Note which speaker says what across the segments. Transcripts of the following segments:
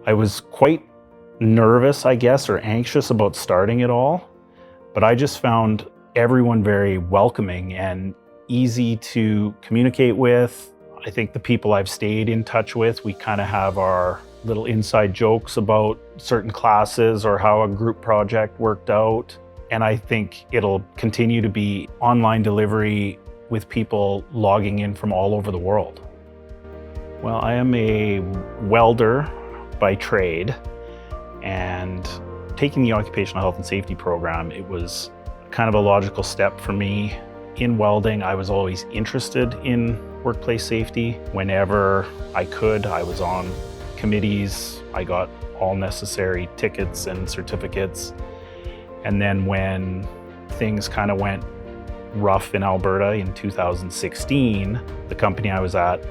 Speaker 1: I was quite nervous, I guess, or anxious about starting it all, but I just found everyone very welcoming and easy to communicate with. I think the people I've stayed in touch with, we kind of have our little inside jokes about certain classes or how a group project worked out. And I think it'll continue to be online delivery with people logging in from all over the world. Well, I am a welder by trade, and taking the Occupational Health and Safety program, it was kind of a logical step for me. In welding, I was always interested in workplace safety. Whenever I could, I was on committees. I got all necessary tickets and certificates. And then when things kind of went rough in Alberta in 2016, the company I was at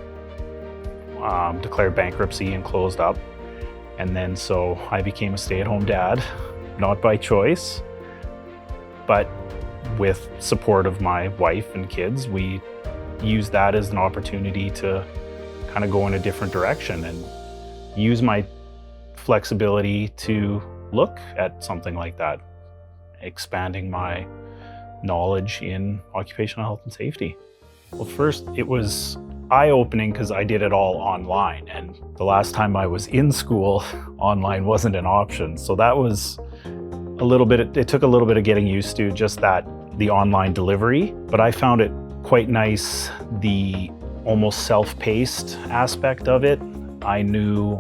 Speaker 1: declared bankruptcy and closed up. And then so I became a stay-at-home dad, not by choice, but with support of my wife and kids. We used that as an opportunity to kind of go in a different direction and use my flexibility to look at something like that, expanding my knowledge in occupational health and safety. Well, first, it was eye-opening because I did it all online, and the last time I was in school, online wasn't an option. So that was it took a little bit of getting used to, just the online delivery, but I found it quite nice, the almost self-paced aspect of it. I knew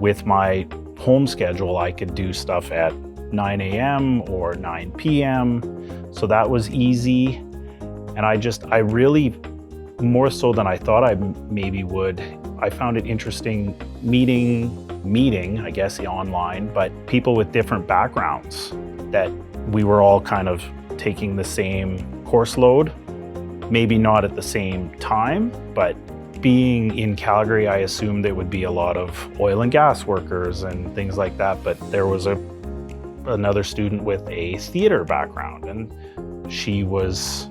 Speaker 1: with my home schedule, I could do stuff at 9 a.m. or 9 p.m. So that was easy. And I really, more so than I thought I maybe would, I found it interesting meeting, I guess, online, but people with different backgrounds, that we were all kind of taking the same course load, maybe not at the same time, but being in Calgary, I assumed there would be a lot of oil and gas workers and things like that, but there was another student with a theater background, and she was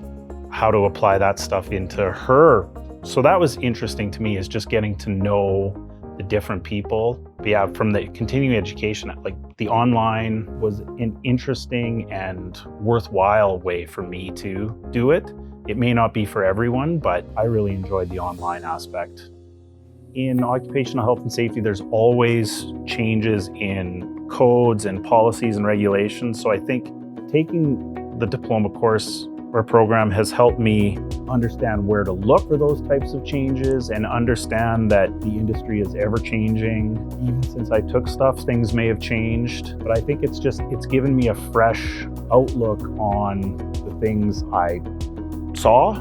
Speaker 1: how to apply that stuff into her. So that was interesting to me, is just getting to know the different people. But yeah, from the continuing education, like the online was an interesting and worthwhile way for me to do it. It may not be for everyone, but I really enjoyed the online aspect. In occupational health and safety, there's always changes in codes and policies and regulations. So I think taking the diploma course or program has helped me understand where to look for those types of changes and understand that the industry is ever changing. Even since I took stuff, things may have changed, but I think it's given me a fresh outlook on the things I saw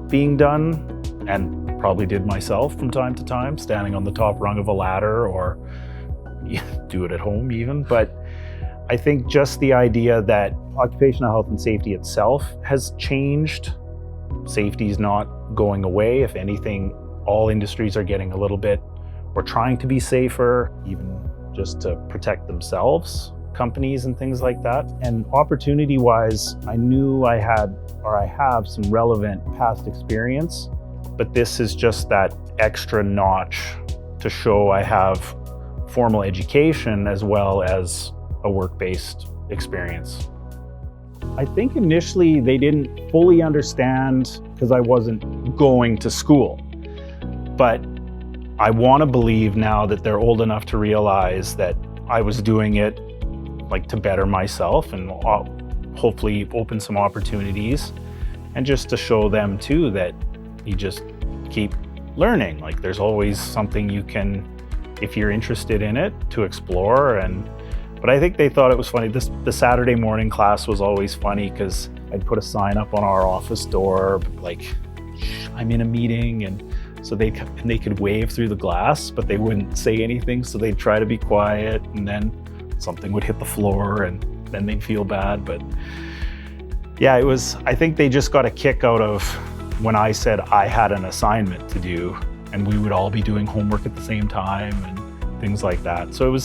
Speaker 1: being done and probably did myself from time to time, standing on the top rung of a ladder, or do it at home even. But I think just the idea that occupational health and safety itself has changed. Safety is not going away. If anything, all industries are getting a little bit, or trying to be safer, even just to protect themselves, companies and things like that. And opportunity-wise, I knew I have some relevant past experience, but this is just that extra notch to show I have formal education as well as a work-based experience. I think initially they didn't fully understand because I wasn't going to school, but I want to believe now that they're old enough to realize that I was doing it like to better myself and hopefully open some opportunities, and just to show them too that you just keep learning. Like there's always something you can, if you're interested in it, to explore. But I think they thought it was funny. The Saturday morning class was always funny because I'd put a sign up on our office door, like, I'm in a meeting, and so they could wave through the glass, but they wouldn't say anything. So they'd try to be quiet, and then something would hit the floor, and then they'd feel bad. But yeah, I think they just got a kick out of when I said I had an assignment to do, and we would all be doing homework at the same time and things like that. So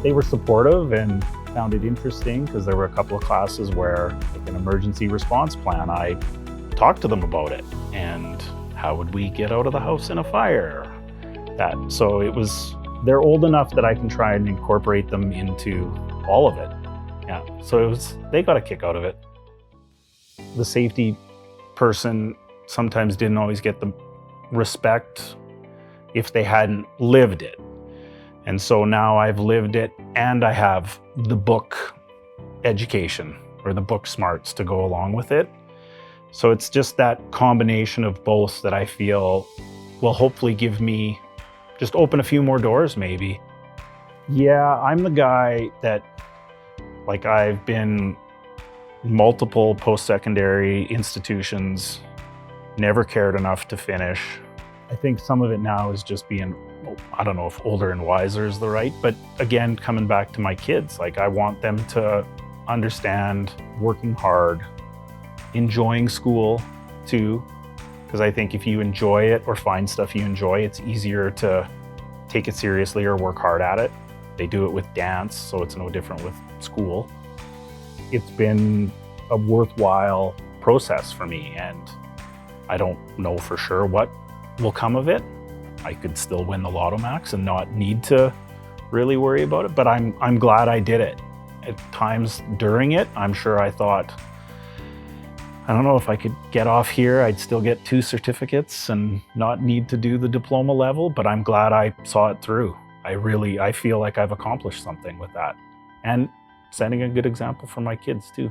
Speaker 1: they were supportive and found it interesting, because there were a couple of classes where, like an emergency response plan, I talked to them about it and how would we get out of the house in a fire. So it was they're old enough that I can try and incorporate them into all of it. Yeah, so they got a kick out of it. The safety person sometimes didn't always get the respect if they hadn't lived it. And so now I've lived it and I have the book education or the book smarts to go along with it. So it's just that combination of both that I feel will hopefully give me, just open a few more doors maybe. Yeah, I'm the guy that, like, I've been multiple post-secondary institutions, never cared enough to finish. I think some of it now is just being, I don't know if older and wiser is the right, but again, coming back to my kids, like I want them to understand working hard, enjoying school too, because I think if you enjoy it or find stuff you enjoy, it's easier to take it seriously or work hard at it. They do it with dance, so it's no different with school. It's been a worthwhile process for me, and I don't know for sure what will come of it. I could still win the Lotto Max and not need to really worry about it, but I'm glad I did it. At times during it, I'm sure I thought, I don't know if I could get off here, I'd still get 2 certificates and not need to do the diploma level, but I'm glad I saw it through. I feel like I've accomplished something with that. And setting a good example for my kids too.